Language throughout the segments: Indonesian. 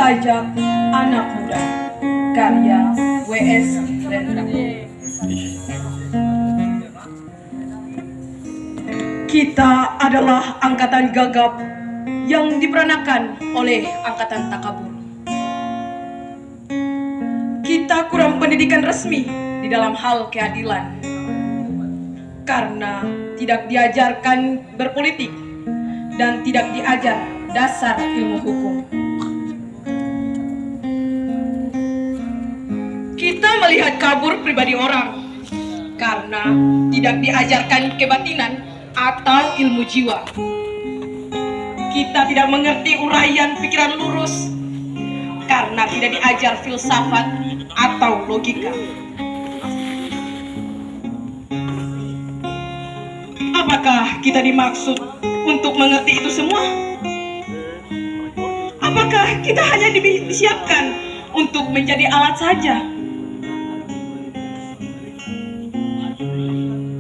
Sajak Anak Muda, karya W.S. Rendra. Kita adalah angkatan gagap yang diperanakan oleh angkatan takabur. Kita kurang pendidikan resmi di dalam hal keadilan karena tidak diajarkan berpolitik dan tidak diajar dasar ilmu hukum. Kita melihat kabur pribadi orang karena tidak diajarkan kebatinan atau ilmu jiwa. Kita tidak mengerti uraian pikiran lurus karena tidak diajar filsafat atau logika. Apakah kita dimaksud untuk mengerti itu semua? Apakah kita hanya disiapkan untuk menjadi alat saja?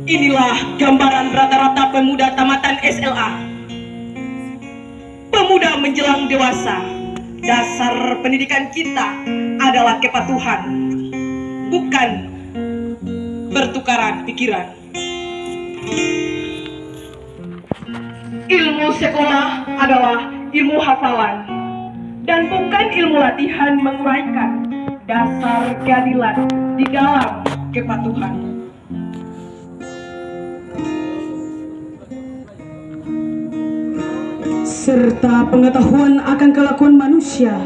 Inilah gambaran rata-rata pemuda tamatan SLA. Pemuda menjelang dewasa. Dasar pendidikan kita adalah kepatuhan, bukan bertukaran pikiran. Ilmu sekolah adalah ilmu hafalan dan bukan ilmu latihan menguraikan dasar keadilan di dalam kepatuhan. Serta pengetahuan akan kelakuan manusia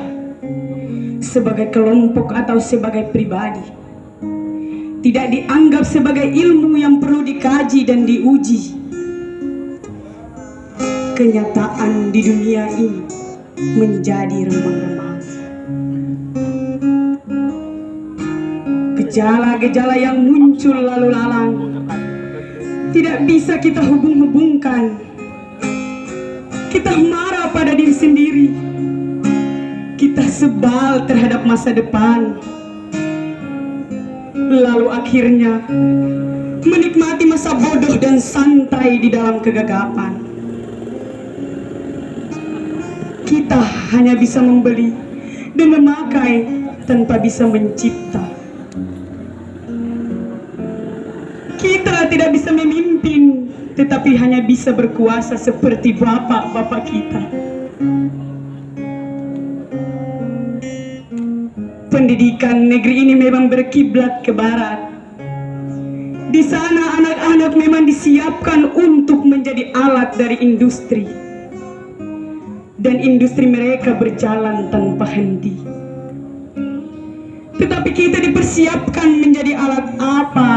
sebagai kelompok atau sebagai pribadi tidak dianggap sebagai ilmu yang perlu dikaji dan diuji. Kenyataan di dunia ini menjadi remang-remang. Gejala-gejala yang muncul lalu lalang tidak bisa kita hubung-hubungkan. Kita marah pada diri sendiri. Kita sebal terhadap masa depan. Lalu akhirnya menikmati masa bodoh dan santai di dalam kegagapan. Kita hanya bisa membeli dan memakai tanpa bisa mencipta. Kita tidak bisa memimpin, tetapi hanya bisa berkuasa seperti bapak-bapak kita. Pendidikan negeri ini memang berkiblat ke barat. Di sana anak-anak memang disiapkan untuk menjadi alat dari industri. Dan industri mereka berjalan tanpa henti. Tetapi kita dipersiapkan menjadi alat apa?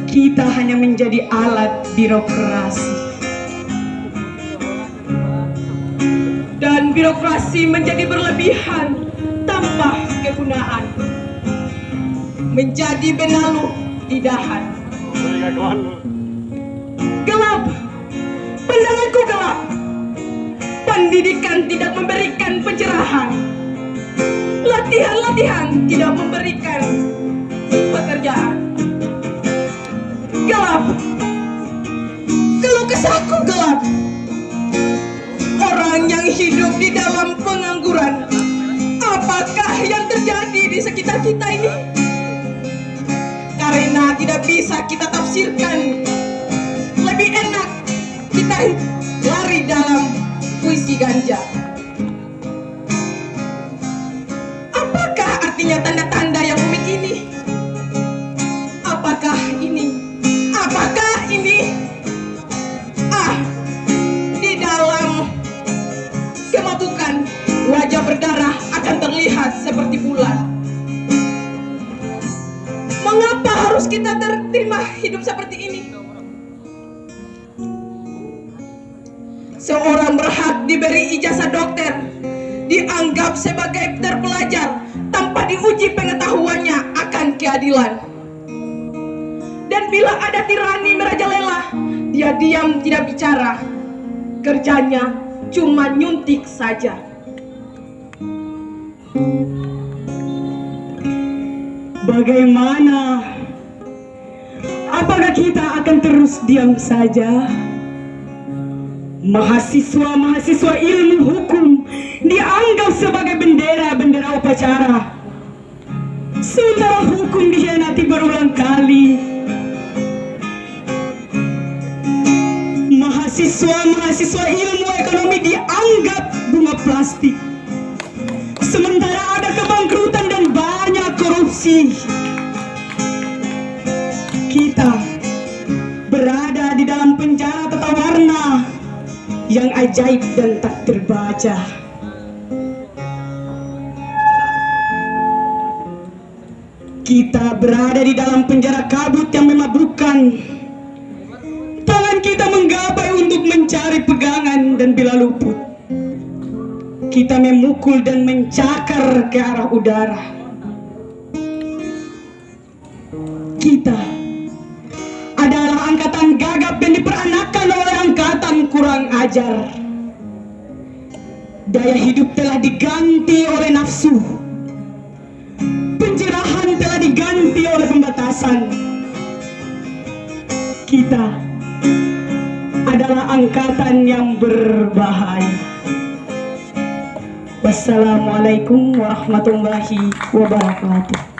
Kita hanya menjadi alat birokrasi. Dan birokrasi menjadi berlebihan tanpa kegunaan. Menjadi benalu di dahan. Gelap. Pandanganku gelap. Pendidikan tidak memberikan pencerahan. Latihan-latihan tidak memberikan pekerjaan. Gelap. Keluh kesahku gelap. Orang yang hidup di dalam pengangguran, apakah yang terjadi di sekitar kita ini? Karena tidak bisa kita tafsirkan. Lebih enak kita lari dalam puisi ganja. Apakah artinya tanda-tanda yang unik ini? Apakah ini? Apakah ini? Di dalam kemabukan wajah berdarah akan terlihat seperti bulan. Mengapa harus kita terima hidup seperti ini? Seorang berhak diberi ijazah dokter, dianggap sebagai terpelajar tanpa diuji pengetahuannya akan keadilan. Dan bila ada tirani merajalela, dia diam tidak bicara. Kerjanya cuma nyuntik saja. Bagaimana? Apakah kita akan terus diam saja? Mahasiswa-mahasiswa ilmu hukum dianggap sebagai bendera-bendera upacara. Sementara hukum dikhianati berulang kali. Mahasiswa-mahasiswa ilmu ekonomi dianggap bunga plastik. Sementara ada kebangkrutan dan banyak korupsi. Kita berada di dalam penjara tata warna yang ajaib dan tak terbaca. Kita berada di dalam penjara kabut yang memabukkan. Tangan kita menggapai untuk mencari pegangan, dan bila luput, kita memukul dan mencakar ke arah udara. Kita adalah angkatan gagap yang diperanakan oleh angkatan kurang ajar. Daya hidup telah diganti oleh nafsu. Pencerahan telah diganti oleh pembatasan. Kita adalah angkatan yang berbahaya. Wassalamualaikum warahmatullahi wabarakatuh.